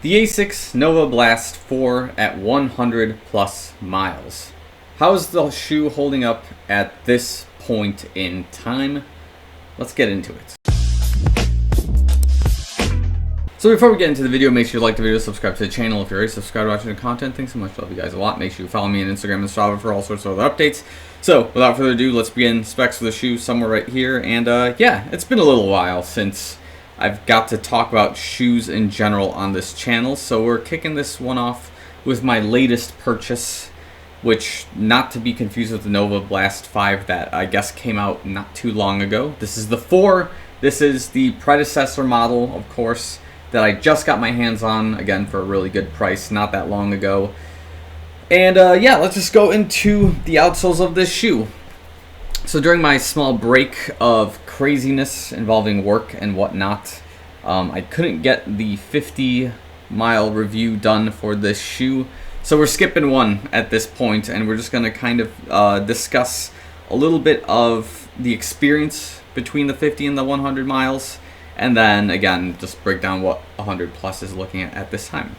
The Asics Novablast 4 at 100 plus miles. How's the shoe holding up at this point in time? Let's get into it. So before we get into the video, make sure you like the video, subscribe to the channel if you're already subscribed watching the content. Thanks so much, love you guys a lot. Make sure you follow me on Instagram and Strava for all sorts of other updates. So without further ado, let's begin. Specs for the shoe somewhere right here. And yeah, it's been a little while since I've got to talk about shoes in general on this channel, so we're kicking this one off with my latest purchase, which not to be confused with the Novablast 5 that I guess came out not too long ago. This is the 4. This is the predecessor model, of course, that I just got my hands on, again, for a really good price not that long ago. And yeah, let's just go into the outsoles of this shoe. So during my small break of craziness involving work and whatnot, I couldn't get the 50-mile review done for this shoe. So we're skipping one at this point, and we're just going to kind of discuss a little bit of the experience between the 50 and the 100 miles, and then again, just break down what 100 plus is looking at this time.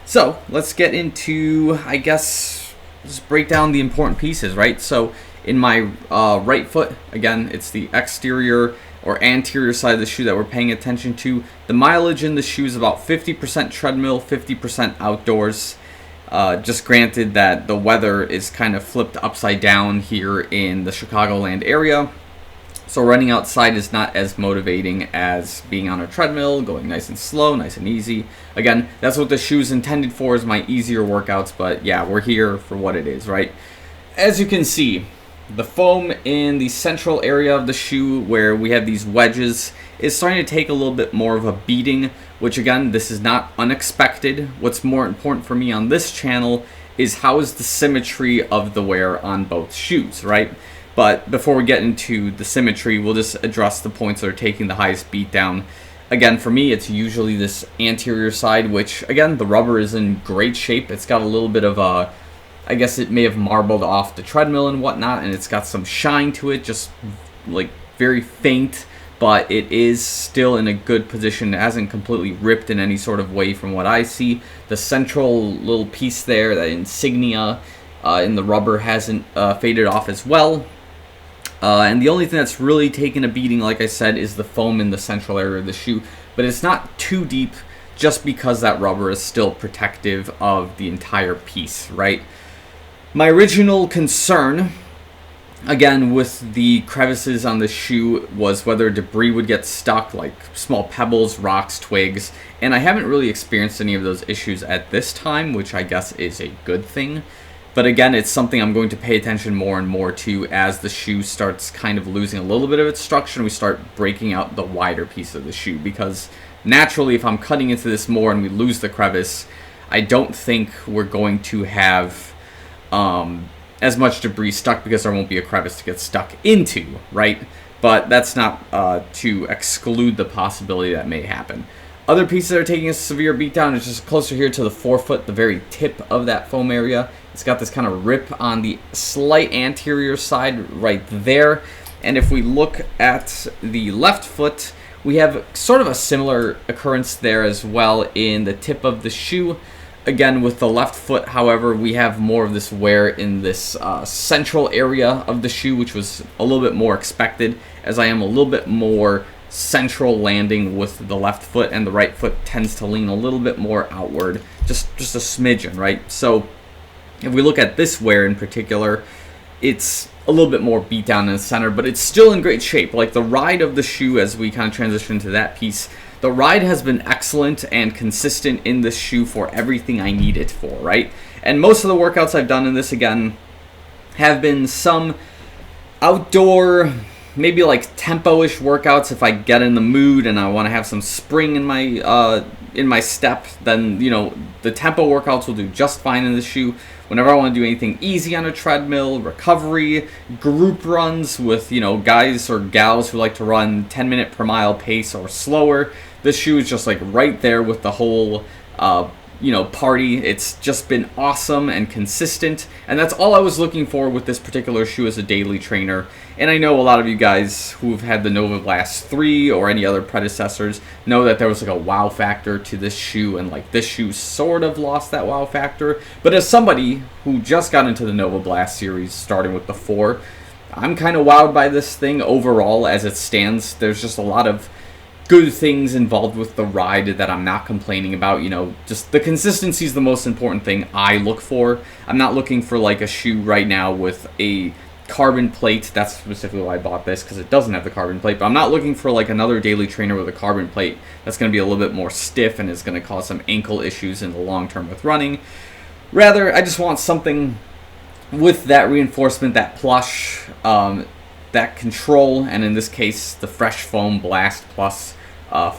So let's get into, I guess, just break down the important pieces, right? So in my right foot, again, it's the exterior or anterior side of the shoe that we're paying attention to. The mileage in the shoe is about 50% treadmill, 50% outdoors. Just granted that the weather is kind of flipped upside down here in the Chicagoland area. So running outside is not as motivating as being on a treadmill, going nice and slow, nice and easy. Again, that's what the shoe is intended for, is my easier workouts, but yeah, we're here for what it is, right? As you can see, the foam in the central area of the shoe where we have these wedges is starting to take a little bit more of a beating, which again, this is not unexpected. What's more important for me on this channel is how is the symmetry of the wear on both shoes, right? But before we get into the symmetry, we'll just address the points that are taking the highest beat down. Again, for me, it's usually this anterior side, which again, the rubber is in great shape. It's got a little bit of a, I guess it may have marbled off the treadmill and whatnot, and it's got some shine to it, just like very faint, but it is still in a good position. It hasn't completely ripped in any sort of way from what I see. The central little piece there, that insignia in the rubber, hasn't faded off as well. And the only thing that's really taken a beating, like I said, is the foam in the central area of the shoe, but it's not too deep just because that rubber is still protective of the entire piece, right? My original concern, again, with the crevices on the shoe was whether debris would get stuck, like small pebbles, rocks, twigs, and I haven't really experienced any of those issues at this time, which I guess is a good thing. But again, it's something I'm going to pay attention more and more to as the shoe starts kind of losing a little bit of its structure and we start breaking out the wider piece of the shoe, because naturally, if I'm cutting into this more and we lose the crevice, I don't think we're going to have as much debris stuck, because there won't be a crevice to get stuck into, right? But that's not to exclude the possibility that may happen. Other pieces that are taking a severe beatdown is just closer here to the forefoot, the very tip of that foam area. It's got this kind of rip on the slight anterior side right there. And if we look at the left foot, we have sort of a similar occurrence there as well in the tip of the shoe. Again, with the left foot, however, we have more of this wear in this central area of the shoe, which was a little bit more expected, as I am a little bit more central landing with the left foot, and the right foot tends to lean a little bit more outward, just a smidgen, right? So if we look at this wear in particular, it's a little bit more beat down in the center, but it's still in great shape. Like the ride of the shoe, as we kind of transition to that piece, the ride has been excellent and consistent in this shoe for everything I need it for, right? And most of the workouts I've done in this, again, have been some outdoor, maybe like tempo-ish workouts. If I get in the mood and I want to have some spring in my step, then, you know, the tempo workouts will do just fine in the shoe. Whenever I want to do anything easy on a treadmill, recovery, group runs with, you know, guys or gals who like to run 10-minute per mile pace or slower, this shoe is just like right there with the whole party. It's just been awesome and consistent, and that's all I was looking for with this particular shoe as a daily trainer. And I know a lot of you guys who've had the Novablast 3 or any other predecessors know that there was like a wow factor to this shoe, and like this shoe sort of lost that wow factor. But as somebody who just got into the Novablast series starting with the 4, I'm kind of wowed by this thing overall as it stands. There's just a lot of good things involved with the ride that I'm not complaining about. Just the consistency is the most important thing I look for. I'm not looking for like a shoe right now with a carbon plate. That's specifically why I bought this, because it doesn't have the carbon plate. But I'm not looking for like another daily trainer with a carbon plate that's going to be a little bit more stiff and is going to cause some ankle issues in the long term with running. Rather, I just want something with that reinforcement, that plush, that control, and in this case, the Fresh Foam Blast Plus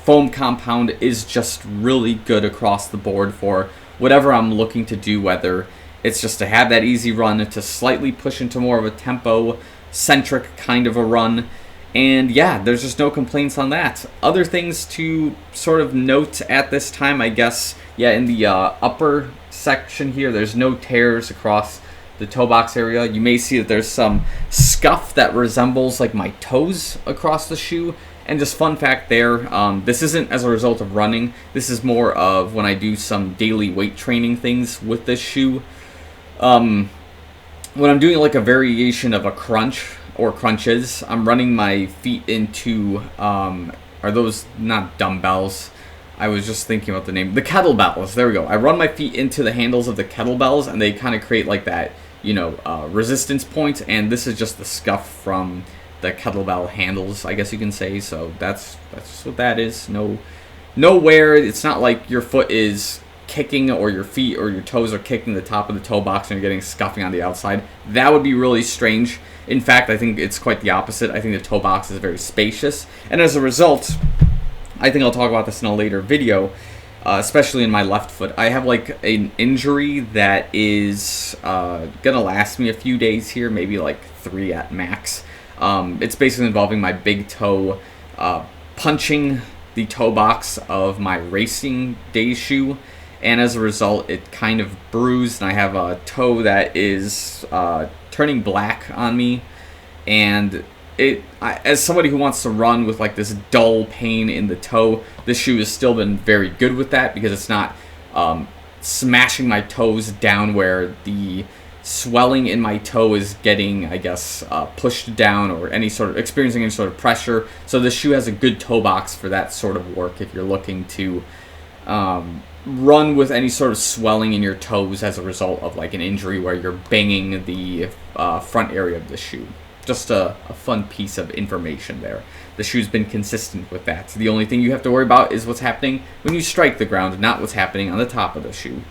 foam compound is just really good across the board for whatever I'm looking to do, whether it's just to have that easy run, to slightly push into more of a tempo-centric kind of a run. And yeah, there's just no complaints on that. Other things to sort of note at this time, I guess, yeah, in the upper section here, there's no tears across the toe box area. You may see that there's some scuff that resembles like my toes across the shoe. And just fun fact there, this isn't as a result of running. This is more of when I do some daily weight training things with this shoe. When I'm doing like a variation of a crunch or crunches, I'm running my feet into, are those not dumbbells? I was just thinking about the name. The kettlebells, there we go. I run my feet into the handles of the kettlebells, and they kind of create like that, resistance point. And this is just the scuff from the kettlebell handles, I guess you can say. So that's what that is. No wear. It's not like your foot is kicking or your feet or your toes are kicking the top of the toe box and you're getting scuffing on the outside. That would be really strange. In fact, I think it's quite the opposite. I think the toe box is very spacious, and as a result, I think I'll talk about this in a later video, especially in my left foot. I have like an injury that is gonna last me a few days here, maybe like 3 at max. It's basically involving my big toe punching the toe box of my racing day shoe, and as a result, it kind of bruised, and I have a toe that is turning black on me. And as somebody who wants to run with like this dull pain in the toe, this shoe has still been very good with that, because it's not smashing my toes down where the swelling in my toe is getting, I guess, pushed down or experiencing any sort of pressure. So this shoe has a good toe box for that sort of work if you're looking to run with any sort of swelling in your toes as a result of like an injury where you're banging the front area of the shoe. Just a fun piece of information there. The shoe's been consistent with that. So the only thing you have to worry about is what's happening when you strike the ground, not what's happening on the top of the shoe.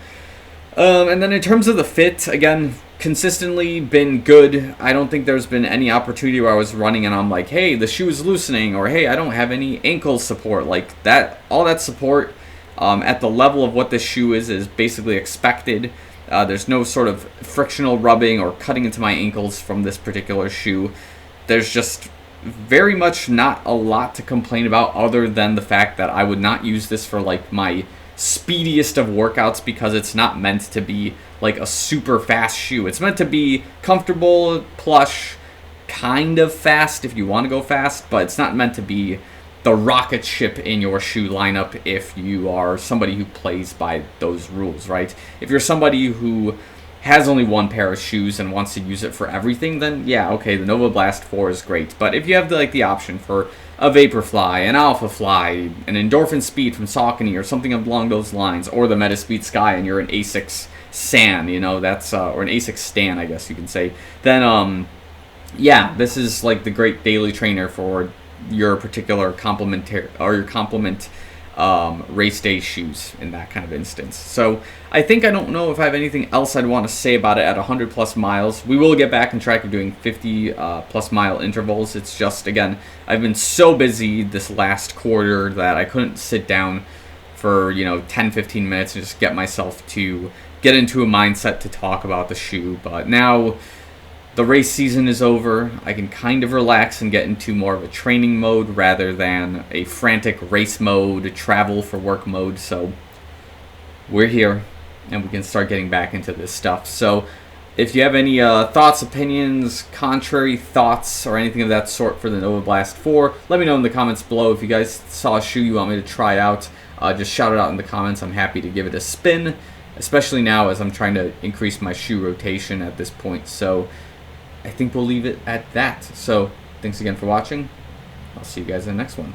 And then in terms of the fit, again, consistently been good. I don't think there's been any opportunity where I was running and I'm like, hey, the shoe is loosening, or hey, I don't have any ankle support. Like that, all that support at the level of what this shoe is basically expected. There's no sort of frictional rubbing or cutting into my ankles from this particular shoe. There's just very much not a lot to complain about, other than the fact that I would not use this for like my speediest of workouts, because it's not meant to be like a super fast shoe. It's meant to be comfortable, plush, kind of fast if you want to go fast, but it's not meant to be the rocket ship in your shoe lineup if you are somebody who plays by those rules, right? If you're somebody who has only one pair of shoes and wants to use it for everything, then yeah, okay, the Novablast 4 is great. But if you have the option for a Vaporfly, an Alphafly, an Endorphin Speed from Saucony or something along those lines, or the Metaspeed Sky, and you're an Asics San, that's or an Asics Stan, I guess you can say, then yeah, this is like the great daily trainer for your particular complement race day shoes in that kind of instance. So I think, I don't know if I have anything else I'd want to say about it at 100 plus miles. We will get back on track of doing 50 plus mile intervals. It's just, again, I've been so busy this last quarter that I couldn't sit down for 10-15 minutes and just get myself to get into a mindset to talk about the shoe. But now the race season is over, I can kind of relax and get into more of a training mode rather than a frantic race mode, travel for work mode. So we're here, and we can start getting back into this stuff. So if you have any thoughts, opinions, contrary thoughts, or anything of that sort for the Novablast 4, let me know in the comments below. If you guys saw a shoe you want me to try out, just shout it out in the comments. I'm happy to give it a spin, especially now as I'm trying to increase my shoe rotation at this point. So I think we'll leave it at that. So thanks again for watching. I'll see you guys in the next one.